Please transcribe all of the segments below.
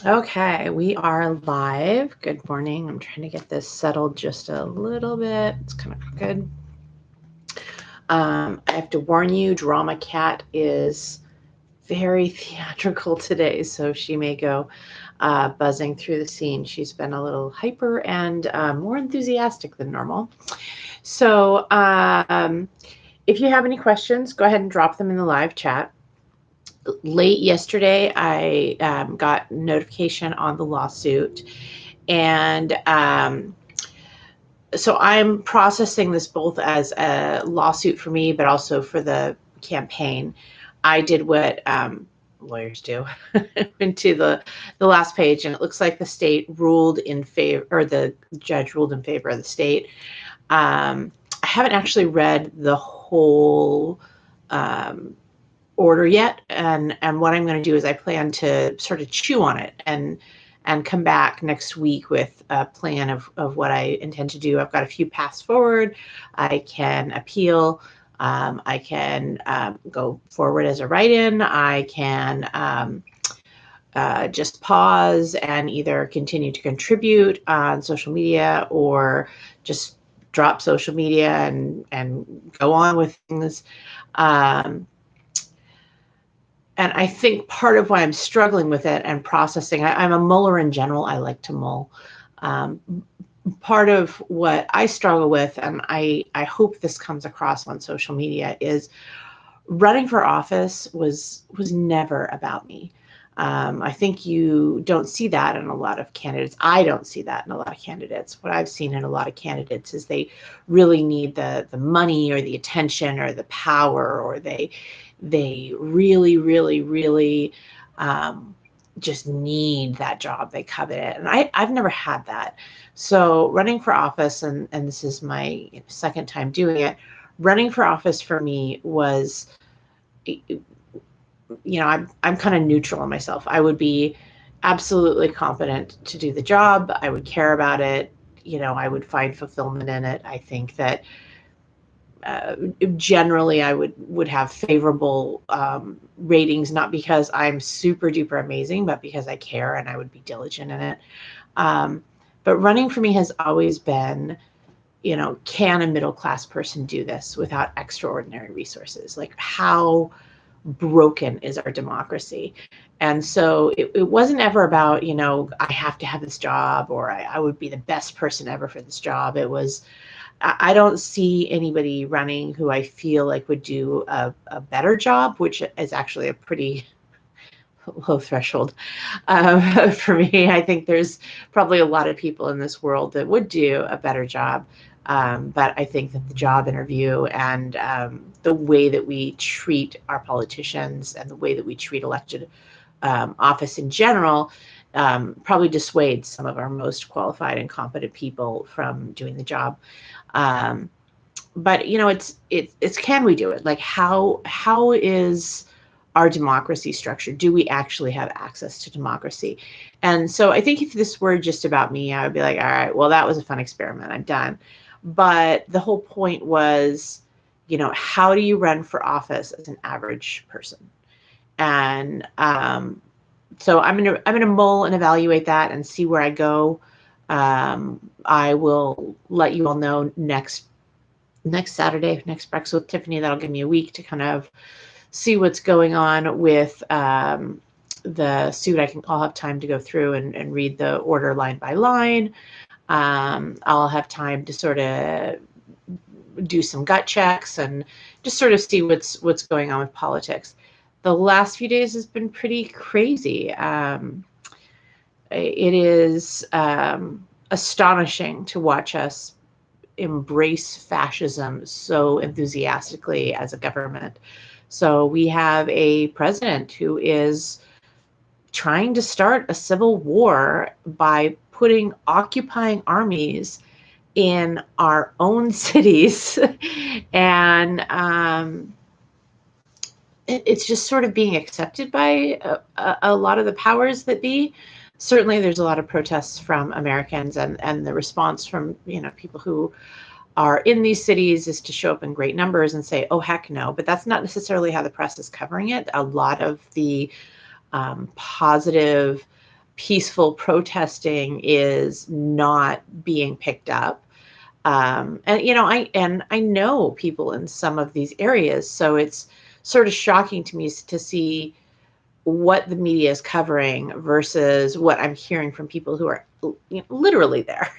Okay, we are live. Good morning. I'm trying to get this settled just a little bit. It's kind of crooked. I have to warn you, Drama Cat is very theatrical today, so she may go buzzing through the scene. She's been a little hyper and more enthusiastic than normal. So, if you have any questions, go ahead and drop them in the live chat. Late yesterday, I got notification on the lawsuit, and so I'm processing this both as a lawsuit for me, but also for the campaign. I did what lawyers do. Went to the last page, and it looks like the state ruled in favor, or the judge ruled in favor of the state. I haven't actually read the whole order yet, and what I'm going to do is I plan to sort of chew on it and come back next week with a plan of what I intend to do. I've got a few paths forward. I can appeal. I can go forward as a write-in. I can just pause and either continue to contribute on social media or just drop social media and go on with things. Um, and I think part of why I'm struggling with it and processing, I'm a muller in general. I like to mull. Um, Part of what I struggle with, and I hope this comes across on social media, is running for office was never about me. I think you don't see that in a lot of candidates. I don't see that in a lot of candidates. What I've seen in a lot of candidates is they really need the money or the attention or the power, or they really, really, really just need that job. They covet it. And I've never had that. So running for office, and this is my second time doing it, running for office for me was, I'm kind of neutral on myself. I would be absolutely competent to do the job. I would care about it. I would find fulfillment in it. I think that uh, generally I would have favorable ratings, not because I'm super duper amazing, but because I care and I would be diligent in it. Um, but running for me has always been, can a middle class person do this without extraordinary resources? Like, how broken is our democracy? And so it wasn't ever about, I have to have this job, or I would be the best person ever for this job. It was, I don't see anybody running who I feel like would do a better job, which is actually a pretty low threshold for me. I think there's probably a lot of people in this world that would do a better job. But I think that the job interview and the way that we treat our politicians and the way that we treat elected office in general probably dissuades some of our most qualified and competent people from doing the job. Um, but it's can we do it? Like, how is our democracy structured? Do we actually have access to democracy? And so I think if this were just about me, I would be like, all right, well, that was a fun experiment. I'm done. But the whole point was, how do you run for office as an average person? And so I'm gonna mull and evaluate that and see where I go. I will let you all know next Saturday, next Breakfast with Tiffany. That'll give me a week to kind of see what's going on with the suit. I'll have time to go through and read the order line by line. I'll have time to sort of do some gut checks and just sort of see what's going on with politics. The last few days has been pretty crazy. It is astonishing to watch us embrace fascism so enthusiastically as a government. So we have a president who is trying to start a civil war by putting occupying armies in our own cities. And it's just sort of being accepted by a lot of the powers that be. Certainly, there's a lot of protests from Americans, and the response from people who are in these cities is to show up in great numbers and say, "Oh heck no!" But that's not necessarily how the press is covering it. A lot of the positive peaceful protesting is not being picked up. And I know people in some of these areas, so it's sort of shocking to me to see what the media is covering versus what I'm hearing from people who are literally there,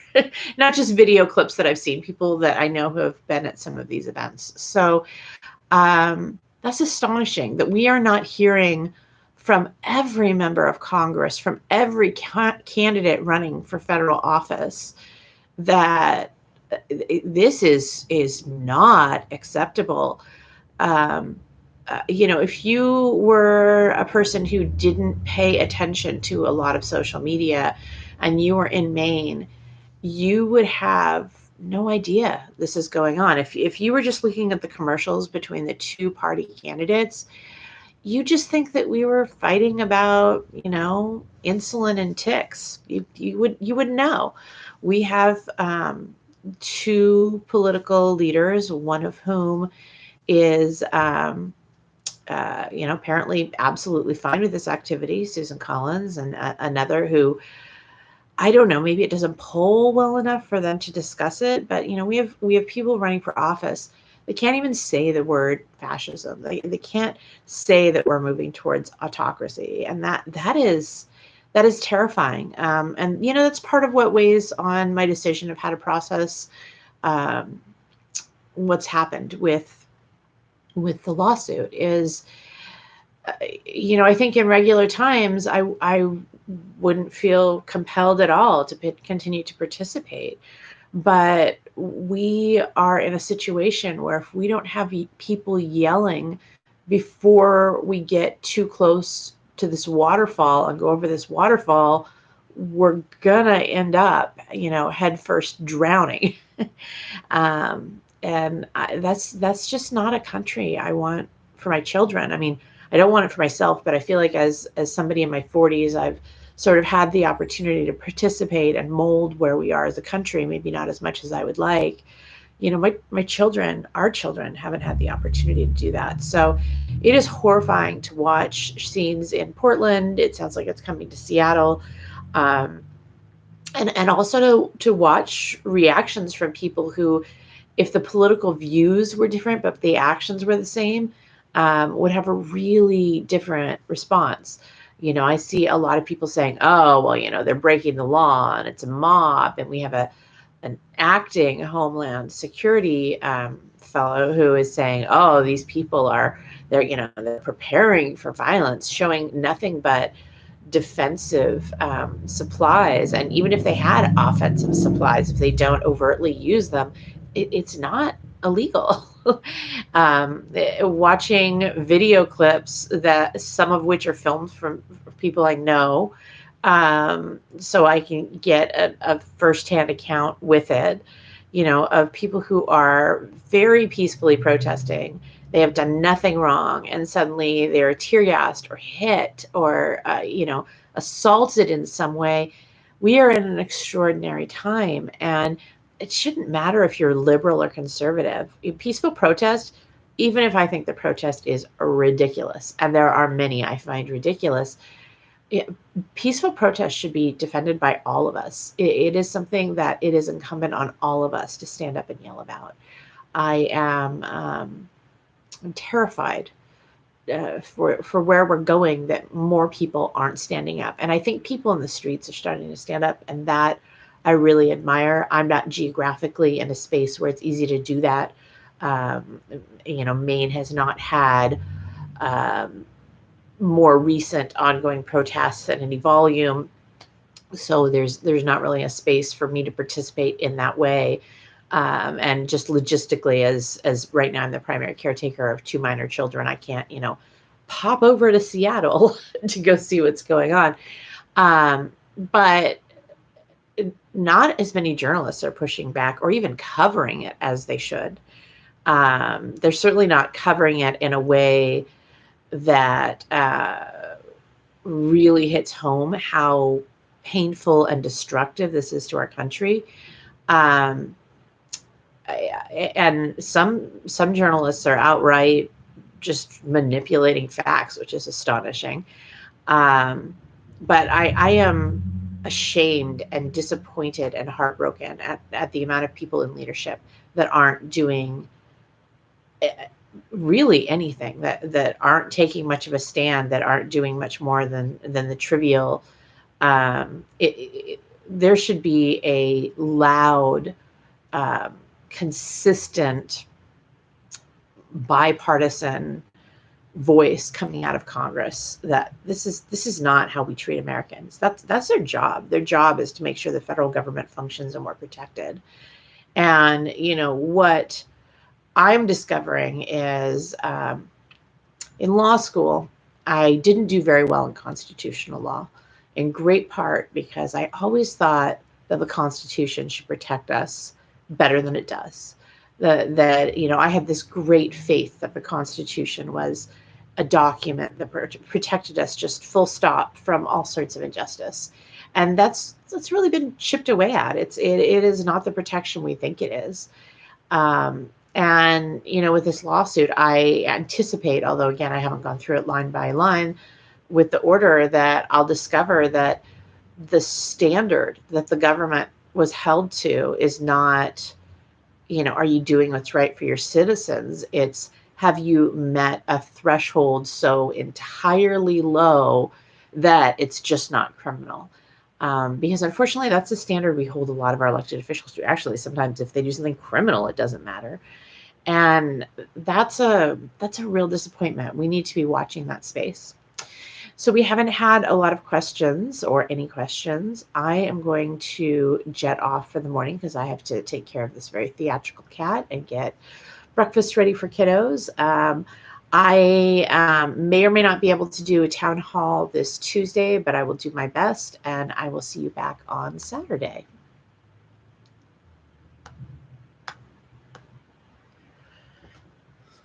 not just video clips that I've seen, people that I know who have been at some of these events. So that's astonishing that we are not hearing from every member of Congress, from every candidate running for federal office, that this is not acceptable. If you were a person who didn't pay attention to a lot of social media and you were in Maine, you would have no idea this is going on. If you were just looking at the commercials between the two party candidates, you just think that we were fighting about, insulin and ticks. You would know. We have two political leaders, one of whom is apparently absolutely fine with this activity, Susan Collins, and another who, I don't know, maybe it doesn't poll well enough for them to discuss it, but we have people running for office. They can't even say the word fascism. They can't say that we're moving towards autocracy, and that is terrifying. And that's part of what weighs on my decision of how to process um, what's happened with the lawsuit. Is I think in regular times, I wouldn't feel compelled at all to continue to participate. But we are in a situation where if we don't have people yelling before we get too close to this waterfall and go over this waterfall, we're gonna end up, head first drowning. And that's just not a country I want for my children. I mean, I don't want it for myself, but I feel like as somebody in my 40s, I've sort of had the opportunity to participate and mold where we are as a country, maybe not as much as I would like. My children, our children, haven't had the opportunity to do that. So it is horrifying to watch scenes in Portland. It sounds like it's coming to Seattle. And also to watch reactions from people who, if the political views were different but the actions were the same, would have a really different response. I see a lot of people saying, "Oh, well, they're breaking the law and it's a mob," and we have an acting Homeland Security fellow who is saying, "Oh, these people they're preparing for violence," showing nothing but defensive supplies. And even if they had offensive supplies, if they don't overtly use them, it's not illegal. Watching video clips, that some of which are filmed from people I know, so I can get a firsthand account with it, of people who are very peacefully protesting. They have done nothing wrong, and suddenly they're tear gassed or hit or, assaulted in some way. We are in an extraordinary time, and it shouldn't matter if you're liberal or conservative. Peaceful protest, even if I think the protest is ridiculous, and there are many I find ridiculous, peaceful protest should be defended by all of us. It is something that it is incumbent on all of us to stand up and yell about. I am I'm terrified for where we're going, that more people aren't standing up. And I think people in the streets are starting to stand up, and that I really admire. I'm not geographically in a space where it's easy to do that. Maine has not had more recent ongoing protests at any volume. So there's not really a space for me to participate in that way. And just logistically, as right now I'm the primary caretaker of two minor children, I can't, pop over to Seattle to go see what's going on. But not as many journalists are pushing back or even covering it as they should. They're certainly not covering it in a way that really hits home how painful and destructive this is to our country. And some journalists are outright just manipulating facts, which is astonishing. but I am ashamed and disappointed and heartbroken at the amount of people in leadership that aren't doing really anything, that aren't taking much of a stand, that aren't doing much more than the trivial. There should be a loud, um, consistent, bipartisan voice coming out of Congress that this is not how we treat Americans. That's their job. Their job is to make sure the federal government functions and we're protected. And what I'm discovering is, in law school, I didn't do very well in constitutional law, in great part because I always thought that the Constitution should protect us better than it does. That I had this great faith that the Constitution was a document that protected us just full stop from all sorts of injustice, and that's really been chipped away at. It is not the protection we think it is. And with this lawsuit, I anticipate, although again, I haven't gone through it line by line with the order, that I'll discover that the standard that the government was held to is not, are you doing what's right for your citizens? It's, have you met a threshold so entirely low that it's just not criminal? Because unfortunately, that's the standard we hold a lot of our elected officials to. Actually, sometimes if they do something criminal, it doesn't matter. And that's a real disappointment. We need to be watching that space. So we haven't had a lot of questions or any questions. I am going to jet off for the morning because I have to take care of this very theatrical cat and get breakfast ready for kiddos. I may or may not be able to do a town hall this Tuesday, but I will do my best, and I will see you back on Saturday.